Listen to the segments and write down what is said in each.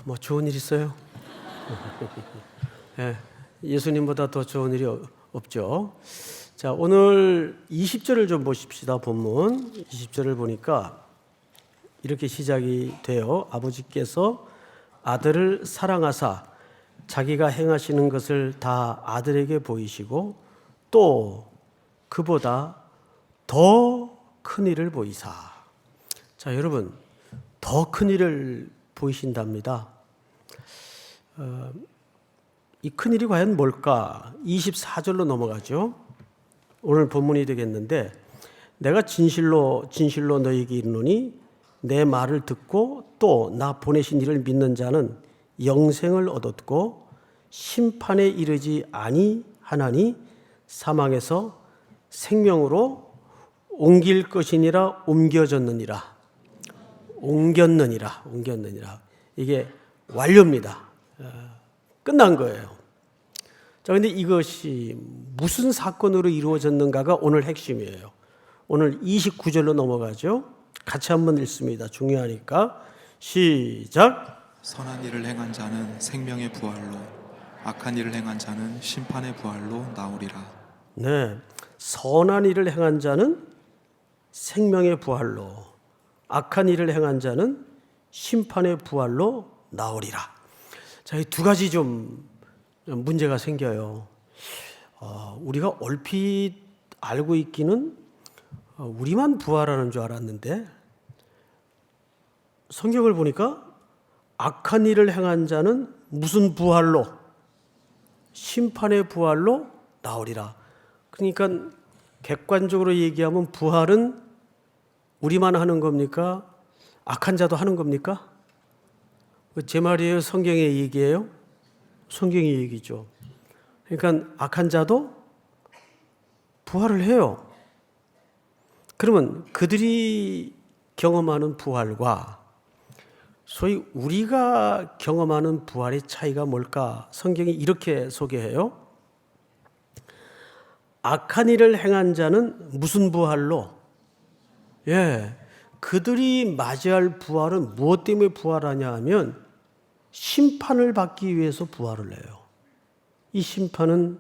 뭐 좋은 일 있어요? 예, 예수님보다 더 좋은 일이 없죠. 자, 오늘 20절을 좀 보십시다. 본문 20절을 보니까 이렇게 시작이 돼요. 아버지께서 아들을 사랑하사 자기가 행하시는 것을 다 아들에게 보이시고 또 그보다 더 큰 일을 보이사. 자, 여러분, 더 큰 일을 보이신답니다. 이 큰 일이 과연 뭘까? 24절로 넘어가죠. 오늘 본문이 되겠는데, 내가 진실로 너희에게 이르노니 내 말을 듣고 또 나 보내신 이를 믿는 자는 영생을 얻었고 심판에 이르지 아니하나니 사망에서 생명으로 옮길 것이니라. 옮겼느니라. 이게 완료입니다. 끝난 거예요. 자, 근데 이것이 무슨 사건으로 이루어졌는가가 오늘 핵심이에요. 오늘 29절로 넘어가죠. 같이 한번 읽습니다. 중요하니까. 시작. 선한 일을 행한 자는 생명의 부활로, 악한 일을 행한 자는 심판의 부활로 나오리라. 네, 선한 일을 행한 자는 생명의 부활로, 악한 일을 행한 자는 심판의 부활로 나오리라. 자, 이 두 가지 좀 문제가 생겨요. 우리가 얼핏 알고 있기는 우리만 부활하는 줄 알았는데 성경을 보니까 악한 일을 행한 자는 무슨 부활로? 심판의 부활로 나오리라. 그러니까 객관적으로 얘기하면 부활은 우리만 하는 겁니까? 악한 자도 하는 겁니까? 제 말이에요? 성경의 얘기예요? 성경의 얘기죠. 그러니까 악한 자도 부활을 해요. 그러면 그들이 경험하는 부활과 소위 우리가 경험하는 부활의 차이가 뭘까? 성경이 이렇게 소개해요. 악한 일을 행한 자는 무슨 부활로? 그들이 맞이할 부활은 무엇 때문에 부활하냐 하면 심판을 받기 위해서 부활을 해요. 이 심판은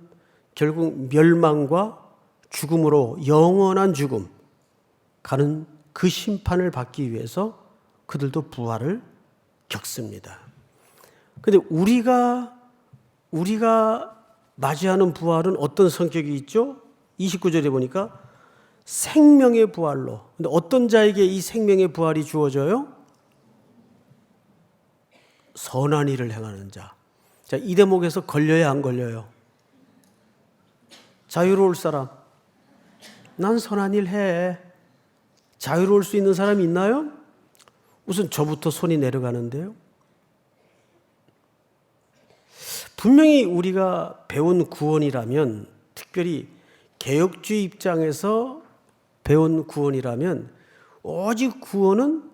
결국 멸망과 죽음으로 영원한 죽음 가는 그 심판을 받기 위해서 그들도 부활을 겪습니다. 그런데 우리가 맞이하는 부활은 어떤 성격이 있죠? 29절에 보니까 생명의 부활로. 근데 어떤 자에게 이 생명의 부활이 주어져요? 선한 일을 행하는 자. 자, 이 대목에서 걸려야 안 걸려요? 자유로울 사람. 난 선한 일 해. 자유로울 수 있는 사람이 있나요? 우선 저부터 손이 내려가는데요. 분명히 우리가 배운 구원이라면, 특별히 개혁주의 입장에서 배운 구원이라면 오직 구원은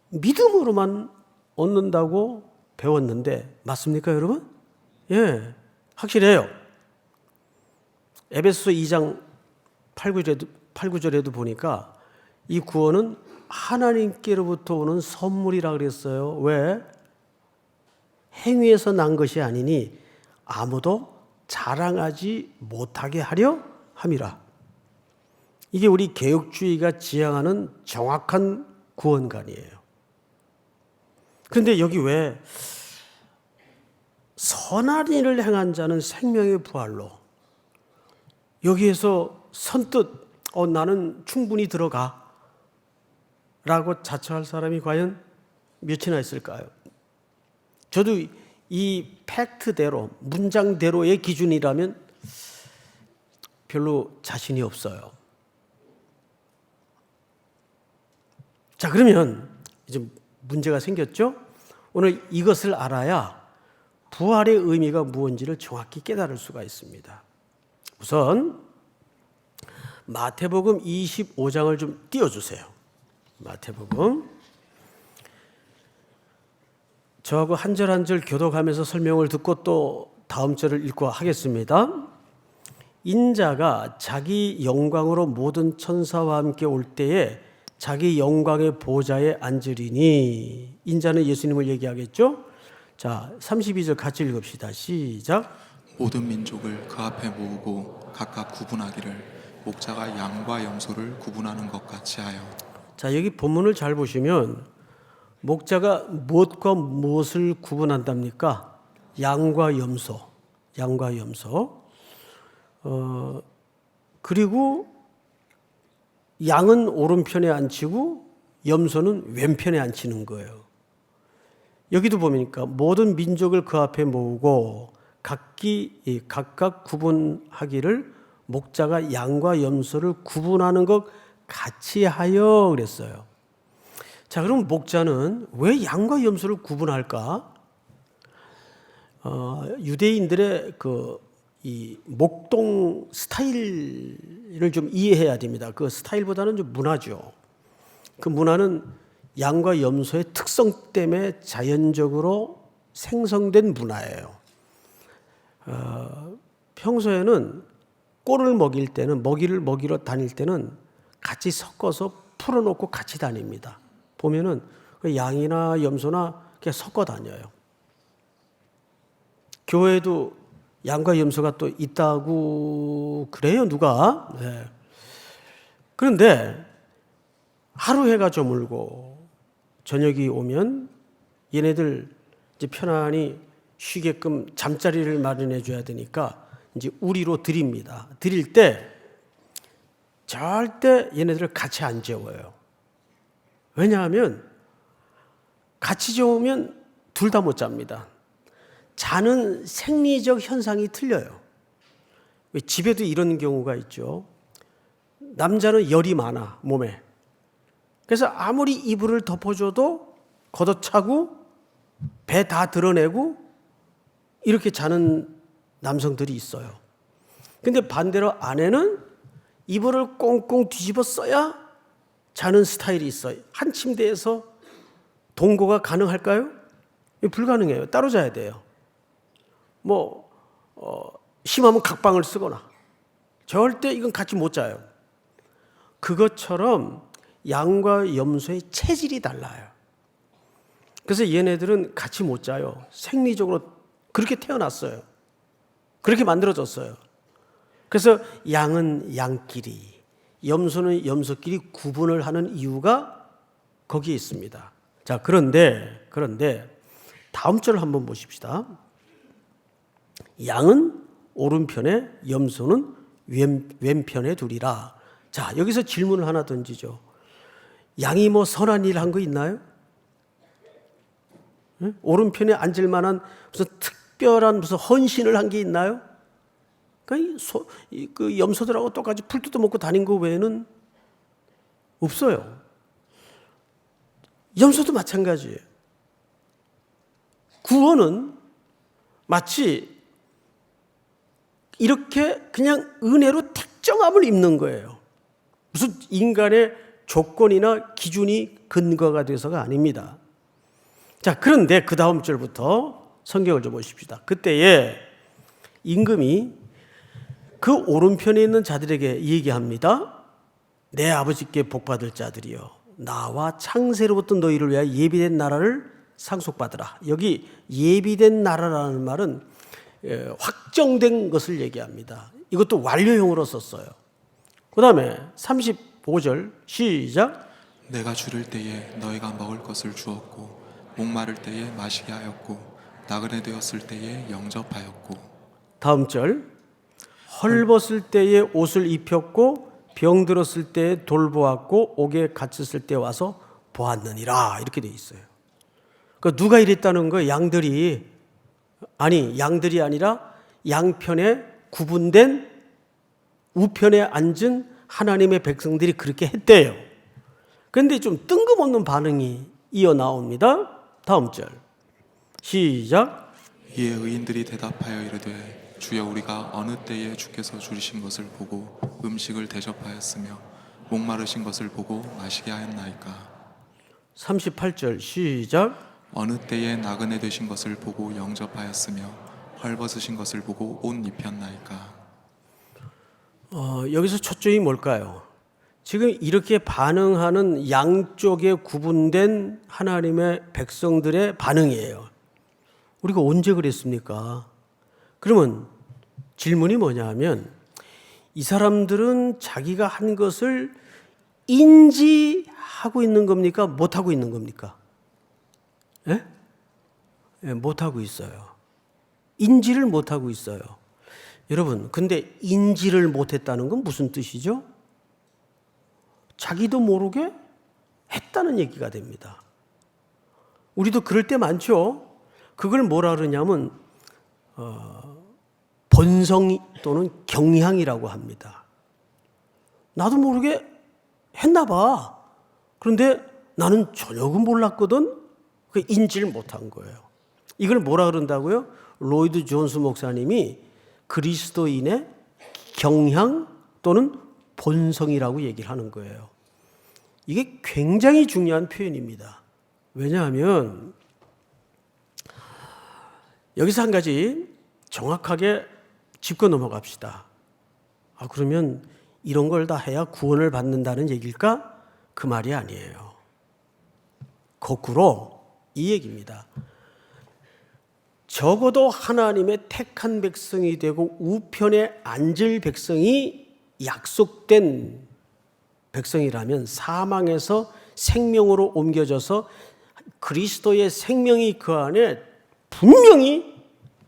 믿음으로만 얻는다고 배웠는데 맞습니까, 여러분? 확실해요. 에베소서 2장 8, 9절에도 보니까 이 구원은 하나님께로부터 오는 선물이라 그랬어요. 왜? 행위에서 난 것이 아니니 아무도 자랑하지 못하게 하려 함이라. 이게 우리 개혁주의가 지향하는 정확한 구원관이에요. 그런데 여기 왜 선한 일을 행한 자는 생명의 부활로, 여기에서 선뜻 나는 충분히 들어가 라고 자처할 사람이 과연 몇이나 있을까요? 저도 이 팩트대로, 문장대로의 기준이라면 별로 자신이 없어요. 자, 그러면 이제 문제가 생겼죠? 오늘 이것을 알아야 부활의 의미가 무엇인지를 정확히 깨달을 수가 있습니다. 우선 마태복음 25장을 좀 띄워주세요. 마태복음. 저하고 한 절 한 절 교독하면서 설명을 듣고 또 다음 절을 읽고 하겠습니다. 인자가 자기 영광으로 모든 천사와 함께 올 때에 자기 영광의 보좌에 앉으리니, 인자는 예수님을 얘기하겠죠. 자, 32절 같이 읽읍시다. 시작. 모든 민족을 그 앞에 모으고 각각 구분하기를 목자가 양과 염소를 구분하는 것 같이 하여. 자, 여기 본문을 잘 보시면 목자가 무엇과 무엇을 구분한답니까? 양과 염소. 양과 염소. 그리고 양은 오른편에 앉히고 염소는 왼편에 앉히는 거예요. 여기도 보니까 모든 민족을 그 앞에 모으고 각각 구분하기를 목자가 양과 염소를 구분하는 것 같이 하여 그랬어요. 자, 그럼 목자는 왜 양과 염소를 구분할까? 유대인들의 이 목동 스타일을 좀 이해해야 됩니다. 그 스타일보다는 좀 문화죠. 그 문화는 양과 염소의 특성 때문에 자연적으로 생성된 문화예요. 평소에는 꼴을 먹일 때는 먹이를 먹이러 다닐 때는 같이 섞어서 풀어놓고 같이 다닙니다. 보면은 양이나 염소나 그냥 섞어 다녀요. 교회에도 양과 염소가 또 있다고 그래요, 누가? 네. 그런데 하루 해가 저물고 저녁이 오면 얘네들 이제 편안히 쉬게끔 잠자리를 마련해 줘야 되니까 이제 우리로 드립니다. 드릴 때 절대 얘네들을 같이 안 재워요. 왜냐하면 같이 재우면 둘 다 못 잡니다. 자는 생리적 현상이 틀려요. 왜 집에도 이런 경우가 있죠. 남자는 열이 많아, 몸에. 그래서 아무리 이불을 덮어줘도 걷어차고 배 다 드러내고 이렇게 자는 남성들이 있어요. 근데 반대로 아내는 이불을 꽁꽁 뒤집어 써야 자는 스타일이 있어요. 한 침대에서 동거가 가능할까요? 불가능해요. 따로 자야 돼요. 심하면 각방을 쓰거나. 절대 이건 같이 못 자요. 그것처럼 양과 염소의 체질이 달라요. 그래서 얘네들은 같이 못 자요. 생리적으로 그렇게 태어났어요. 그렇게 만들어졌어요. 그래서 양은 양끼리, 염소는 염소끼리 구분을 하는 이유가 거기에 있습니다. 자, 그런데 다음 절을 한번 보십시다. 양은 오른편에, 염소는 왼편에 두리라. 자, 여기서 질문을 하나 던지죠. 양이 선한 일 한 거 있나요? 응? 오른편에 앉을 만한 무슨 특별한 무슨 헌신을 한 게 있나요? 그 염소들하고 똑같이 풀 뜯어 먹고 다닌 거 외에는 없어요. 염소도 마찬가지예요. 구원은 마치 이렇게 그냥 은혜로 택정함을 입는 거예요. 무슨 인간의 조건이나 기준이 근거가 돼서가 아닙니다. 자, 그런데 그 다음 절부터 성경을 좀 보십시다. 그때에 임금이 그 오른편에 있는 자들에게 얘기합니다. 내 아버지께 복받을 자들이여, 나와 창세로부터 너희를 위하여 예비된 나라를 상속받으라. 여기 예비된 나라라는 말은 확정된 것을 얘기합니다. 이것도 완료형으로 썼어요. 그 다음에 35절 시작. 내가 줄일 때에 너희가 먹을 것을 주었고 목마를 때에 마시게 하였고 나그네 되었을 때에 영접하였고. 다음 절. 헐벗을 때에 옷을 입혔고 병들었을 때에 돌보았고 옥에 갇혔을 때 와서 보았느니라. 이렇게 돼 있어요. 그러니까 누가 이랬다는 거예요? 양들이 아니라 양편에 구분된 우편에 앉은 하나님의 백성들이 그렇게 했대요. 그런데 좀 뜬금없는 반응이 이어 나옵니다. 다음 절 시작. 이에 의인들이 대답하여 이르되 주여 우리가 어느 때에 주께서 줄이신 것을 보고 음식을 대접하였으며 목마르신 것을 보고 마시게 하였나이까. 38절 시작. 어느 때에 나그네 되신 것을 보고 영접하였으며 헐벗으신 것을 보고 옷 입혔나이까. 여기서 초점이 뭘까요? 지금 이렇게 반응하는 양쪽에 구분된 하나님의 백성들의 반응이에요. 우리가 언제 그랬습니까? 그러면 질문이 뭐냐 하면 이 사람들은 자기가 한 것을 인지하고 있는 겁니까? 못하고 있는 겁니까? 예? 예, 못하고 있어요. 인지를 못하고 있어요. 여러분, 근데 인지를 못했다는 건 무슨 뜻이죠? 자기도 모르게 했다는 얘기가 됩니다. 우리도 그럴 때 많죠. 그걸 뭐라 그러냐면 본성 또는 경향이라고 합니다. 나도 모르게 했나 봐. 그런데 나는 전혀 몰랐거든. 그 인지를 못한 거예요. 이걸 뭐라 그런다고요? 로이드 존스 목사님이 그리스도인의 경향 또는 본성이라고 얘기를 하는 거예요. 이게 굉장히 중요한 표현입니다. 왜냐하면 여기서 한 가지 정확하게 짚고 넘어갑시다. 그러면 이런 걸 다 해야 구원을 받는다는 얘기일까? 그 말이 아니에요. 거꾸로 이 얘기입니다. 적어도 하나님의 택한 백성이 되고 우편에 앉을 백성이 약속된 백성이라면 사망에서 생명으로 옮겨져서 그리스도의 생명이 그 안에 분명히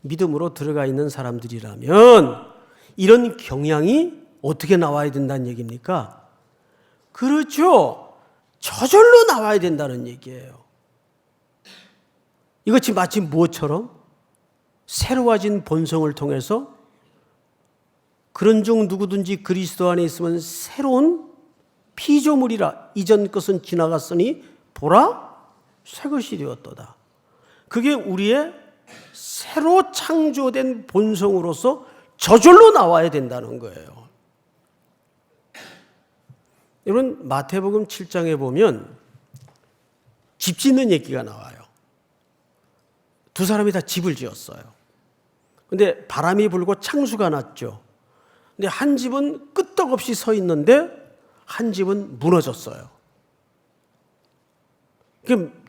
믿음으로 들어가 있는 사람들이라면 이런 경향이 어떻게 나와야 된다는 얘기입니까? 그렇죠. 저절로 나와야 된다는 얘기예요. 이것이 마치 무엇처럼? 새로워진 본성을 통해서 그런 중 누구든지 그리스도 안에 있으면 새로운 피조물이라 이전 것은 지나갔으니 보라 새 것이 되었도다. 그게 우리의 새로 창조된 본성으로서 저절로 나와야 된다는 거예요. 여러분 마태복음 7장에 보면 집 짓는 얘기가 나와요. 두 사람이 다 집을 지었어요. 근데 바람이 불고 창수가 났죠. 근데 한 집은 끄떡없이 서 있는데 한 집은 무너졌어요.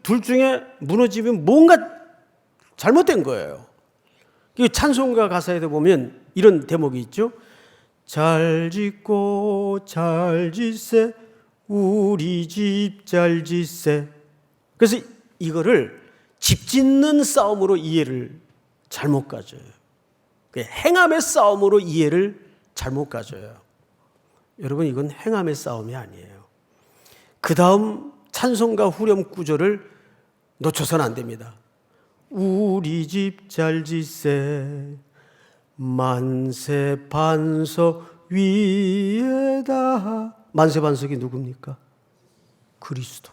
둘 중에 무너지면 뭔가 잘못된 거예요. 찬송가 가사에도 보면 이런 대목이 있죠. 잘 짓고 잘 짓세 우리 집 잘 짓세. 그래서 이거를 집 짓는 싸움으로 이해를 잘못 가져요. 행함의 싸움으로 이해를 잘못 가져요. 여러분 이건 행함의 싸움이 아니에요. 그 다음 찬송가 후렴 구절을 놓쳐서는 안 됩니다. 우리 집 잘 짓세 만세 반석 위에다. 만세 반석이 누굽니까? 그리스도.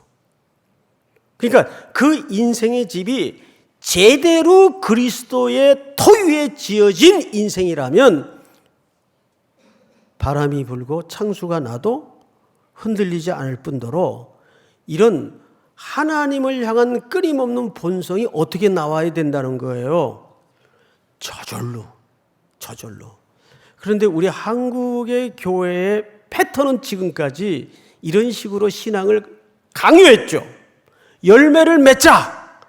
그러니까 그 인생의 집이 제대로 그리스도의 토 위에 지어진 인생이라면 바람이 불고 창수가 나도 흔들리지 않을 뿐더러 이런 하나님을 향한 끊임없는 본성이 어떻게 나와야 된다는 거예요. 저절로. 그런데 우리 한국의 교회의 패턴은 지금까지 이런 식으로 신앙을 강요했죠. 열매를 맺자.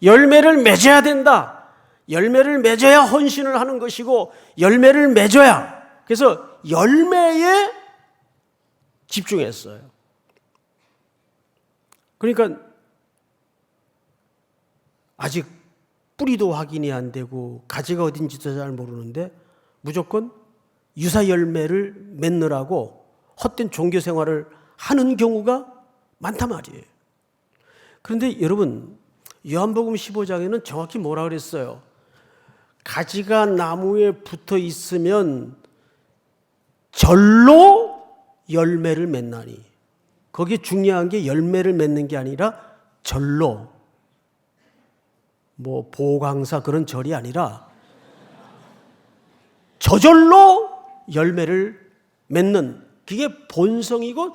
열매를 맺어야 된다. 열매를 맺어야 헌신을 하는 것이고 열매를 맺어야. 그래서 열매에 집중했어요. 그러니까 아직 뿌리도 확인이 안 되고 가지가 어딘지도 잘 모르는데 무조건 유사 열매를 맺느라고 헛된 종교 생활을 하는 경우가 많단 말이에요. 그런데 여러분 요한복음 15장에는 정확히 뭐라 그랬어요? 가지가 나무에 붙어 있으면 절로 열매를 맺나니. 거기에 중요한 게 열매를 맺는 게 아니라 절로. 보강사 그런 절이 아니라 저절로 열매를 맺는 그게 본성이고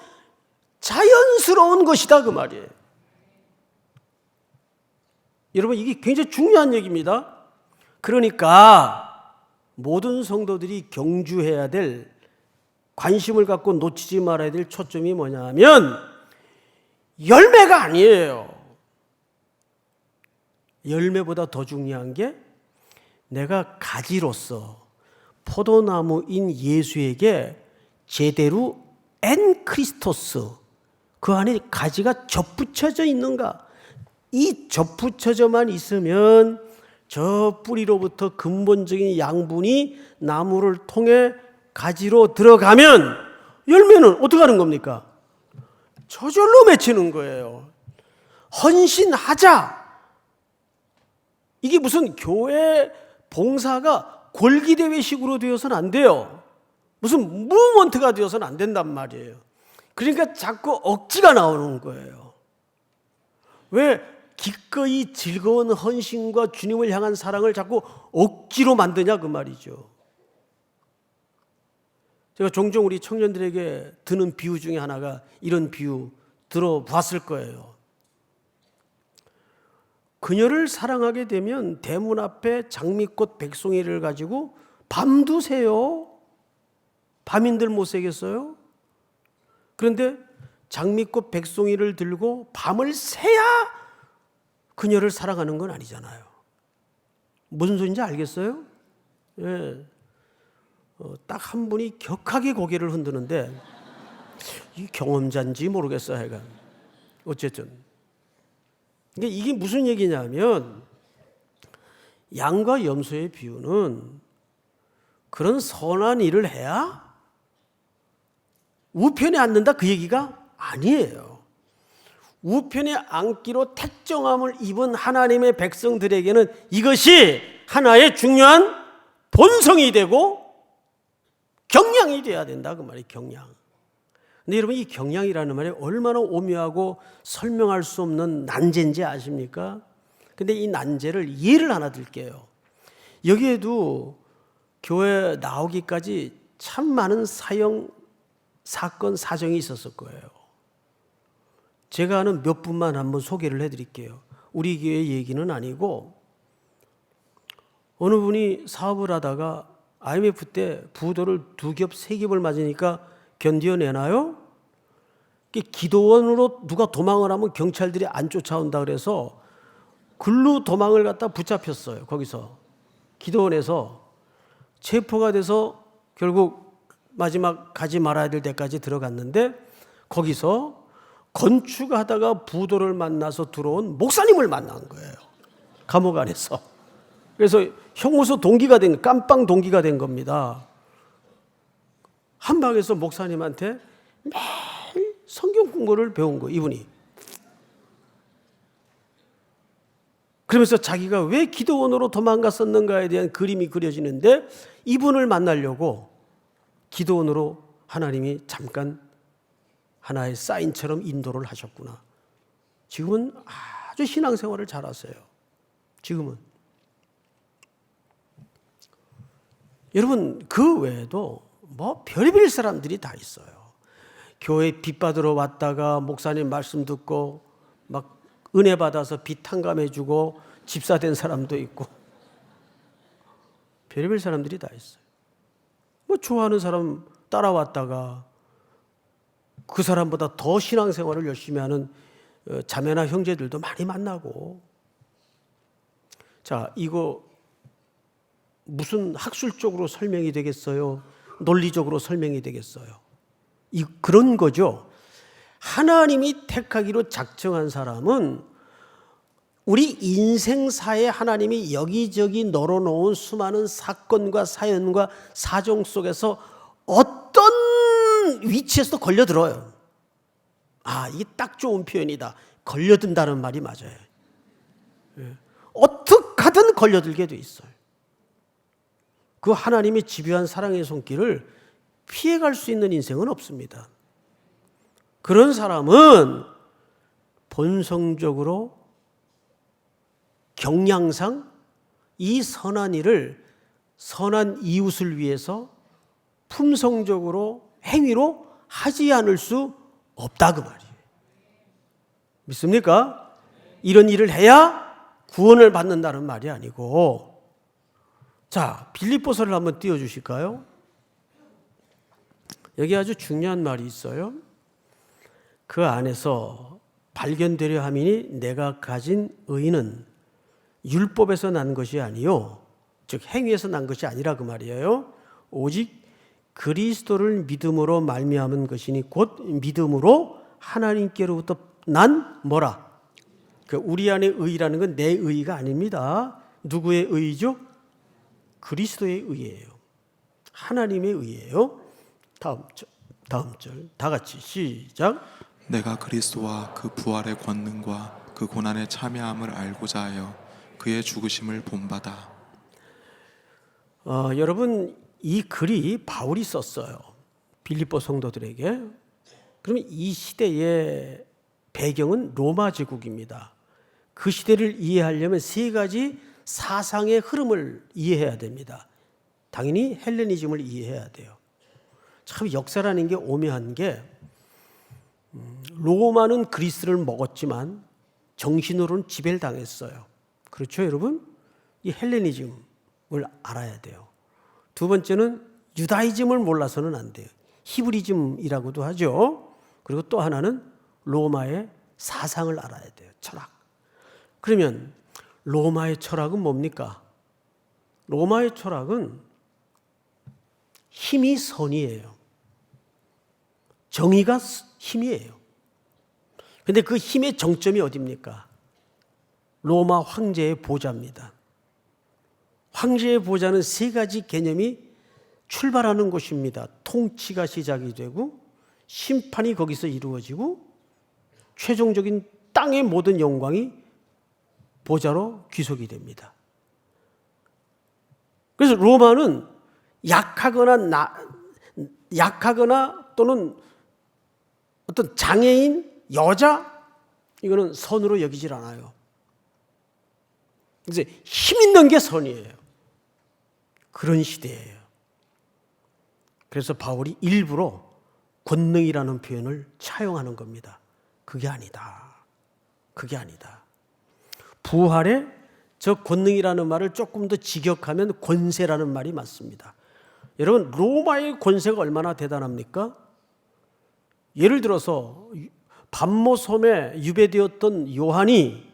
자연스러운 것이다 그 말이에요. 여러분 이게 굉장히 중요한 얘기입니다. 그러니까 모든 성도들이 경주해야 될 관심을 갖고 놓치지 말아야 될 초점이 뭐냐 하면 열매가 아니에요. 열매보다 더 중요한 게 내가 가지로서 포도나무인 예수에게 제대로 엔 크리스토스, 그 안에 가지가 접붙여져 있는가? 이 접붙여져만 있으면 저 뿌리로부터 근본적인 양분이 나무를 통해 가지로 들어가면 열매는 어떻게 하는 겁니까? 저절로 맺히는 거예요. 헌신하자. 이게 무슨 교회 봉사가 골기대회식으로 되어서는 안 돼요. 무슨 무브먼트가 되어서는 안 된단 말이에요. 그러니까 자꾸 억지가 나오는 거예요. 왜 기꺼이 즐거운 헌신과 주님을 향한 사랑을 자꾸 억지로 만드냐 그 말이죠. 제가 종종 우리 청년들에게 드는 비유 중에 하나가 이런 비유 들어봤을 거예요. 그녀를 사랑하게 되면 대문 앞에 장미꽃 백송이를 가지고 밤두세요. 밤인들 못 새겠어요? 그런데 장미꽃 백송이를 들고 밤을 새야 그녀를 사랑하는 건 아니잖아요. 무슨 소리인지 알겠어요? 예. 딱 한 분이 격하게 고개를 흔드는데 이 경험자인지 모르겠어요. 하여간 어쨌든 이게 무슨 얘기냐면 양과 염소의 비유는 그런 선한 일을 해야 우편에 앉는다 그 얘기가 아니에요. 우편에 앉기로 택정함을 입은 하나님의 백성들에게는 이것이 하나의 중요한 본성이 되고 경량이 돼야 된다 그 말이에요. 경량. 근데 여러분 이 경량이라는 말이 얼마나 오묘하고 설명할 수 없는 난제인지 아십니까? 근데 이 난제를 예를 하나 들게요. 여기에도 교회 나오기까지 참 많은 사건 사정이 있었을 거예요. 제가 아는 몇 분만 한번 소개를 해드릴게요. 우리 교회 얘기는 아니고 어느 분이 사업을 하다가 IMF 때 부도를 2겹, 3겹을 맞으니까 견뎌내나요? 기도원으로 누가 도망을 하면 경찰들이 안 쫓아온다 그래서 글로 도망을 갖다 붙잡혔어요. 거기서 기도원에서 체포가 돼서 결국 마지막 가지 말아야 될 데까지 들어갔는데 거기서 건축하다가 부도를 만나서 들어온 목사님을 만난 거예요. 감옥 안에서. 그래서 형무소 동기가 된, 깜빵 동기가 된 겁니다. 한 방에서 목사님한테 매일 성경 공부를 배운 거예요, 이분이. 그러면서 자기가 왜 기도원으로 도망갔었는가에 대한 그림이 그려지는데 이분을 만나려고 기도원으로 하나님이 잠깐 하나의 사인처럼 인도를 하셨구나. 지금은 아주 신앙생활을 잘하세요. 지금은. 여러분 그 외에도 뭐 별의별 사람들이 다 있어요. 교회 빚 받으러 왔다가 목사님 말씀 듣고 막 은혜 받아서 빚 탕감해주고 집사 된 사람도 있고 별의별 사람들이 다 있어요. 뭐 좋아하는 사람 따라왔다가 그 사람보다 더 신앙생활을 열심히 하는 자매나 형제들도 많이 만나고. 자, 이거 무슨 학술적으로 설명이 되겠어요? 논리적으로 설명이 되겠어요? 그런 거죠. 하나님이 택하기로 작정한 사람은 우리 인생사에 하나님이 여기저기 널어놓은 수많은 사건과 사연과 사정 속에서 어떤 위치에서도 걸려들어요. 아, 이게 딱 좋은 표현이다. 걸려든다는 말이 맞아요. 어떻게 하든 걸려들게 돼 있어요. 그 하나님의 집요한 사랑의 손길을 피해갈 수 있는 인생은 없습니다. 그런 사람은 본성적으로 경향상 이 선한 일을 선한 이웃을 위해서 품성적으로 행위로 하지 않을 수 없다 그 말이에요. 믿습니까? 이런 일을 해야 구원을 받는다는 말이 아니고. 자, 빌립보서를 한번 띄워주실까요? 여기 아주 중요한 말이 있어요. 그 안에서 발견되려 함이니 내가 가진 의는 율법에서 난 것이 아니요, 즉 행위에서 난 것이 아니라 그 말이에요. 오직 그리스도를 믿음으로 말미암은 것이니 곧 믿음으로 하나님께로부터 난 뭐라? 그 우리 안의 의라는 건 내 의가 아닙니다. 누구의 의죠? 그리스도의 의예요. 하나님의 의예요. 다음 절 다 같이 시작. 내가 그리스도와 그 부활의 권능과 그 고난의 참여함을 알고자 하여 그의 죽으심을 본받아. 여러분, 이 글이 바울이 썼어요. 빌립보 성도들에게. 그러면 이 시대의 배경은 로마 제국입니다. 그 시대를 이해하려면 세 가지 사상의 흐름을 이해해야 됩니다. 당연히 헬레니즘을 이해해야 돼요. 참 역사라는 게 오묘한 게, 로마는 그리스를 먹었지만 정신으로는 지배를 당했어요. 그렇죠, 여러분? 이 헬레니즘을 알아야 돼요. 두 번째는 유다이즘을 몰라서는 안 돼요. 히브리즘이라고도 하죠. 그리고 또 하나는 로마의 사상을 알아야 돼요. 철학. 그러면 로마의 철학은 뭡니까? 로마의 철학은 힘이 선이에요. 정의가 힘이에요. 그런데 그 힘의 정점이 어디입니까? 로마 황제의 보좌입니다. 황제의 보좌는 세 가지 개념이 출발하는 곳입니다. 통치가 시작이 되고 심판이 거기서 이루어지고 최종적인 땅의 모든 영광이 보좌로 귀속이 됩니다. 그래서 로마는 약하거나 또는 어떤 장애인, 여자, 이거는 선으로 여기질 않아요. 그래서 힘 있는 게 선이에요. 그런 시대예요. 그래서 바울이 일부러 권능이라는 표현을 차용하는 겁니다. 그게 아니다. 그게 아니다. 부활에 저 권능이라는 말을 조금 더 직역하면 권세라는 말이 맞습니다. 여러분, 로마의 권세가 얼마나 대단합니까? 예를 들어서 밤모섬에 유배되었던 요한이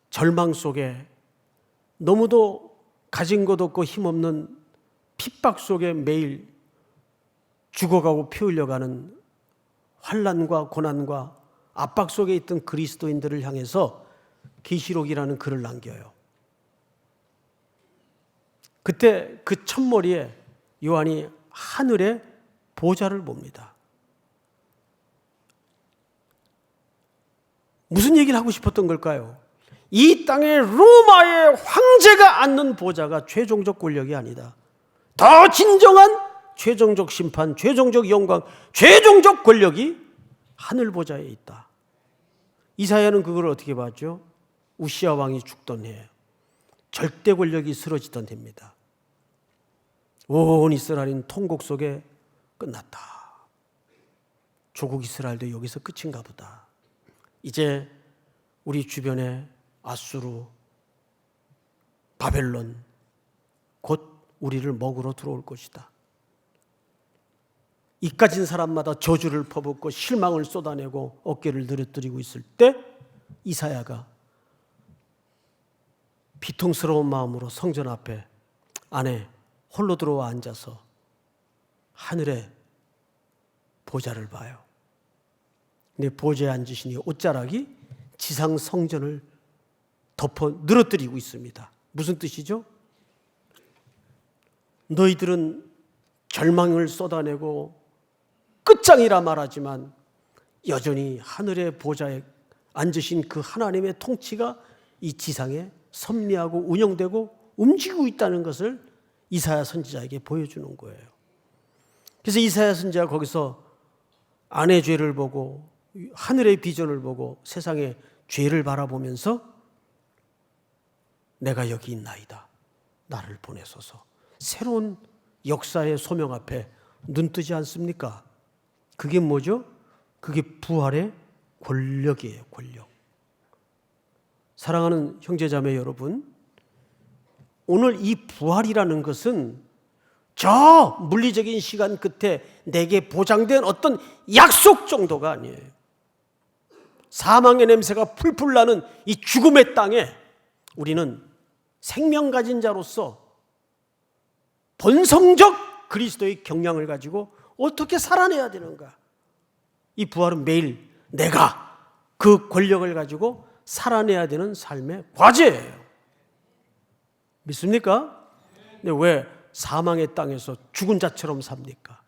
절망 속에 너무도 가진 것 없고 힘없는 핍박 속에 매일 죽어가고 피 흘려가는 환난과 고난과 압박 속에 있던 그리스도인들을 향해서 계시록이라는 글을 남겨요. 그때 그 첫머리에 요한이 하늘의 보좌를 봅니다. 무슨 얘기를 하고 싶었던 걸까요? 이 땅에 로마의 황제가 앉는 보좌가 최종적 권력이 아니다. 더 진정한 최종적 심판, 최종적 영광, 최종적 권력이 하늘 보좌에 있다. 이사야는 그걸 어떻게 봤죠? 우시아 왕이 죽던 해, 절대 권력이 쓰러지던 해입니다. 온 이스라엘은 통곡 속에 끝났다. 조국 이스라엘도 여기서 끝인가 보다. 이제 우리 주변에 아수르, 바벨론 곧 우리를 먹으러 들어올 것이다. 이까진 사람마다 저주를 퍼붓고 실망을 쏟아내고 어깨를 늘어뜨리고 있을 때 이사야가 비통스러운 마음으로 성전 앞에 안에 홀로 들어와 앉아서 하늘의 보좌를 봐요. 근데 보좌에 앉으시니 옷자락이 지상 성전을 덮어 늘어뜨리고 있습니다. 무슨 뜻이죠? 너희들은 절망을 쏟아내고 끝장이라 말하지만 여전히 하늘의 보좌에 앉으신 그 하나님의 통치가 이 지상에 섭리하고 운영되고 움직이고 있다는 것을 이사야 선지자에게 보여주는 거예요. 그래서 이사야 선지자가 거기서 아내 죄를 보고 하늘의 비전을 보고 세상의 죄를 바라보면서 내가 여기 있나이다. 나를 보내소서. 새로운 역사의 소명 앞에 눈뜨지 않습니까? 그게 뭐죠? 그게 부활의 권력이에요. 권력. 사랑하는 형제자매 여러분, 오늘 이 부활이라는 것은 저 물리적인 시간 끝에 내게 보장된 어떤 약속 정도가 아니에요. 사망의 냄새가 풀풀 나는 이 죽음의 땅에 우리는 생명 가진 자로서 본성적 그리스도의 경량을 가지고 어떻게 살아내야 되는가? 이 부활은 매일 내가 그 권력을 가지고 살아내야 되는 삶의 과제예요. 믿습니까? 근데 왜 사망의 땅에서 죽은 자처럼 삽니까?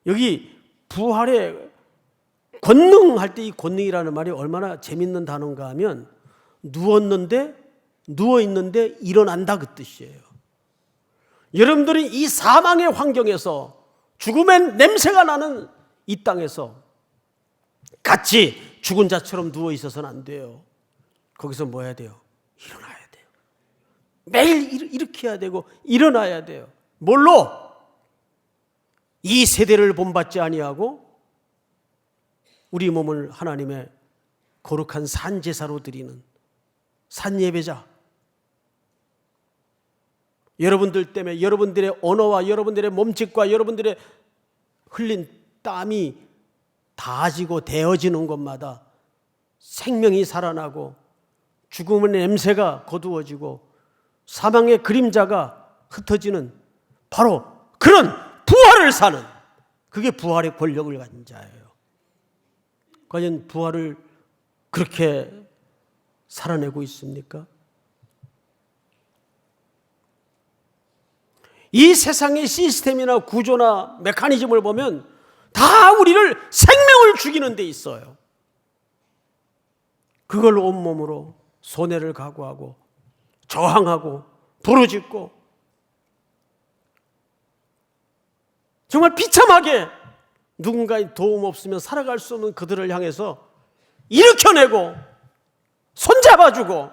여기 부활의 권능할 때 이 권능이라는 말이 얼마나 재밌는 단어인가 하면 누워있는데 일어난다 그 뜻이에요. 여러분들이 이 사망의 환경에서 죽음의 냄새가 나는 이 땅에서 같이 죽은 자처럼 누워있어서는 안 돼요. 거기서 뭐 해야 돼요? 일어나야 돼요. 매일 일으켜야 되고 일어나야 돼요. 뭘로? 이 세대를 본받지 아니하고 우리 몸을 하나님의 거룩한 산제사로 드리는 산예배자, 여러분들 때문에 여러분들의 언어와 여러분들의 몸짓과 여러분들의 흘린 땀이 다지고 데어지는 것마다 생명이 살아나고 죽음의 냄새가 거두어지고 사망의 그림자가 흩어지는 바로 그런 부활을 사는, 그게 부활의 권력을 가진 자예요. 과연 부활을 그렇게 살아내고 있습니까? 이 세상의 시스템이나 구조나 메커니즘을 보면 다 우리를 생명을 죽이는 데 있어요. 그걸 온몸으로 손해를 각오하고 저항하고 부르짖고 정말 비참하게 누군가의 도움 없으면 살아갈 수 없는 그들을 향해서 일으켜내고 손잡아주고,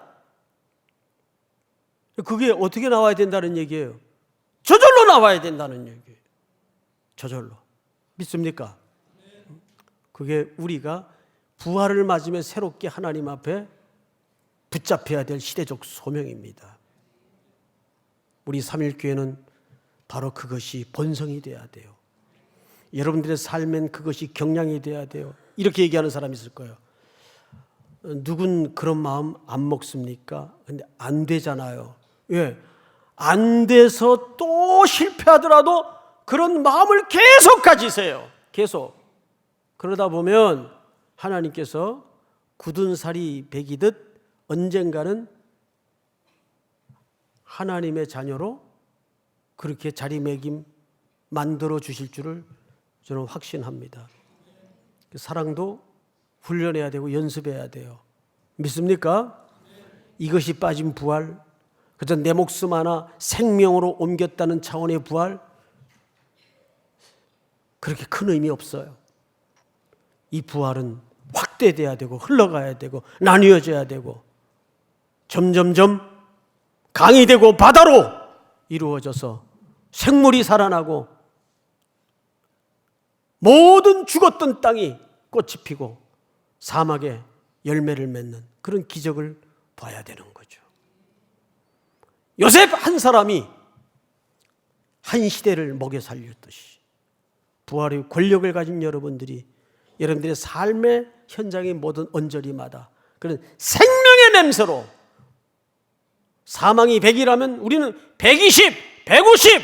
그게 어떻게 나와야 된다는 얘기예요? 저절로 나와야 된다는 얘기예요. 저절로. 믿습니까? 그게 우리가 부활을 맞으며 새롭게 하나님 앞에 붙잡혀야 될 시대적 소명입니다. 우리 삼일교회는 바로 그것이 본성이 돼야 돼요. 여러분들의 삶엔 그것이 경량이 돼야 돼요. 이렇게 얘기하는 사람이 있을 거예요. 누군 그런 마음 안 먹습니까? 근데 안 되잖아요. 왜? 안 돼서 또 실패하더라도 그런 마음을 계속 가지세요. 계속. 그러다 보면 하나님께서 굳은 살이 배기듯 언젠가는 하나님의 자녀로 그렇게 자리매김 만들어 주실 줄을 저는 확신합니다. 사랑도 훈련해야 되고 연습해야 돼요. 믿습니까? 이것이 빠진 부활, 그저 내 목숨 하나 생명으로 옮겼다는 차원의 부활, 그렇게 큰 의미 없어요. 이 부활은 확대돼야 되고 흘러가야 되고 나뉘어져야 되고 점점점 강이 되고 바다로 이루어져서 생물이 살아나고 모든 죽었던 땅이 꽃이 피고 사막에 열매를 맺는 그런 기적을 봐야 되는 거죠. 요셉 한 사람이 한 시대를 먹여 살렸듯이 부활의 권력을 가진 여러분들의 삶의 현장의 모든 언저리마다 그런 생명의 냄새로, 사망이 100이라면 우리는 120, 150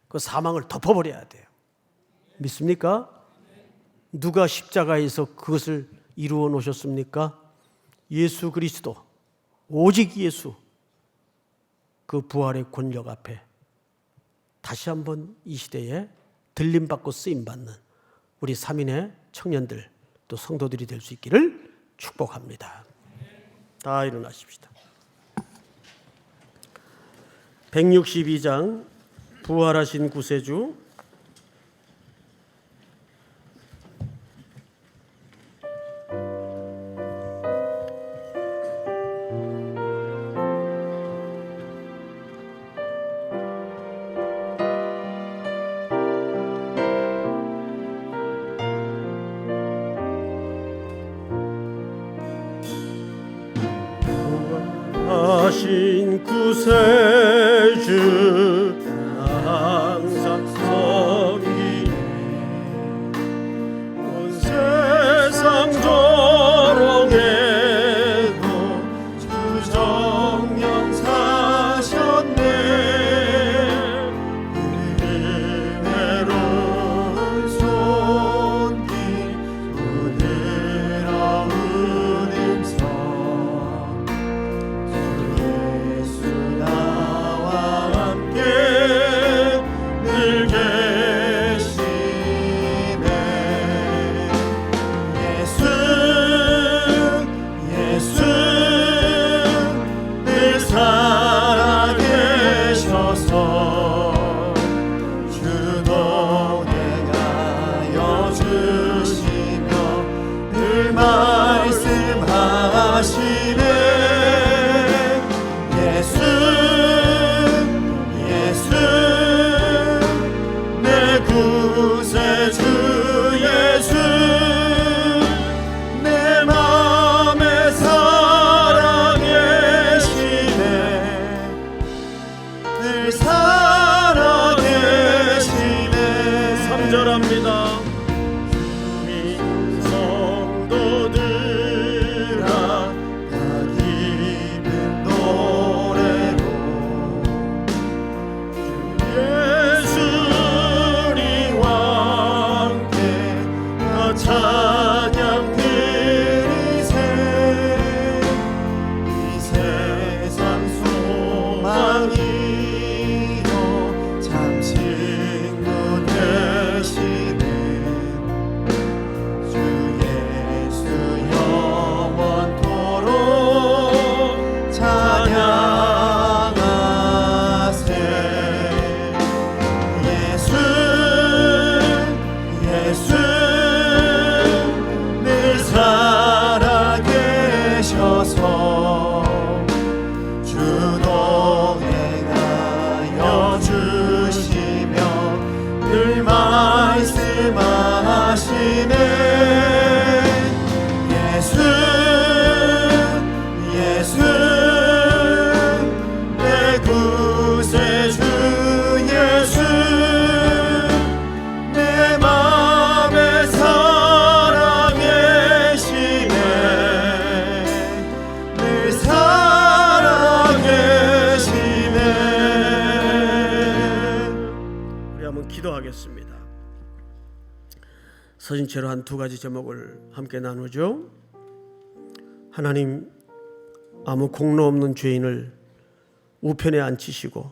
그 사망을 덮어버려야 돼요. 믿습니까? 누가 십자가에서 그것을 이루어 놓으셨습니까? 예수 그리스도, 오직 예수, 그 부활의 권력 앞에 다시 한번 이 시대에 들림받고 쓰임받는 우리 3인의 청년들 또 성도들이 될 수 있기를 축복합니다. 다 일어나십시다. 162장 부활하신 구세주. 부활하신 구세주 항상 섬기니 온 세상 찬양 드리세. 이 세상 소망이요 참 친구 되시네. 주 예수 영원토록 찬양하세. 예수 예수 늘 살아계셔서 주 동행하여 주시며 늘 말씀하시네. 예수 예수 내 구세주 예수 내 맘에 살아계시네. 늘 살아계시네. 우리 한번 기도하겠습니다. 서신체로 한 두 가지 제목을 함께 나누죠. 하나님, 아무 공로 없는 죄인을 우편에 앉히시고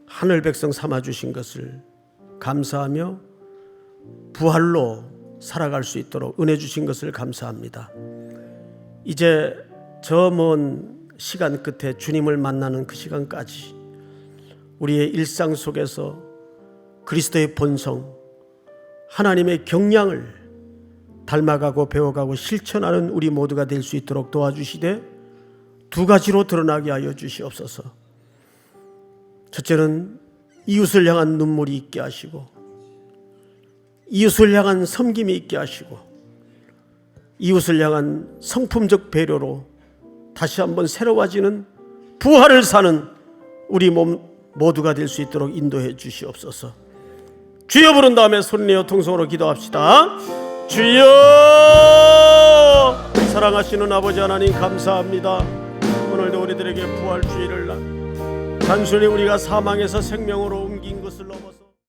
하늘 백성 삼아 주신 것을 감사하며 부활로 살아갈 수 있도록 은혜 주신 것을 감사합니다. 이제 저 먼 시간 끝에 주님을 만나는 그 시간까지 우리의 일상 속에서 그리스도의 본성, 하나님의 경량을 닮아가고 배워가고 실천하는 우리 모두가 될 수 있도록 도와주시되 두 가지로 드러나게 하여 주시옵소서. 첫째는 이웃을 향한 눈물이 있게 하시고, 이웃을 향한 섬김이 있게 하시고, 이웃을 향한 성품적 배려로 다시 한번 새로워지는 부활을 사는 우리 몸 모두가 될 수 있도록 인도해 주시옵소서. 주여 부른 다음에 소리내어 통성으로 기도합시다. 주여! 사랑하시는 아버지 하나님 감사합니다. 오늘도 우리들에게 부활주의를 단순히 우리가 사망에서 생명으로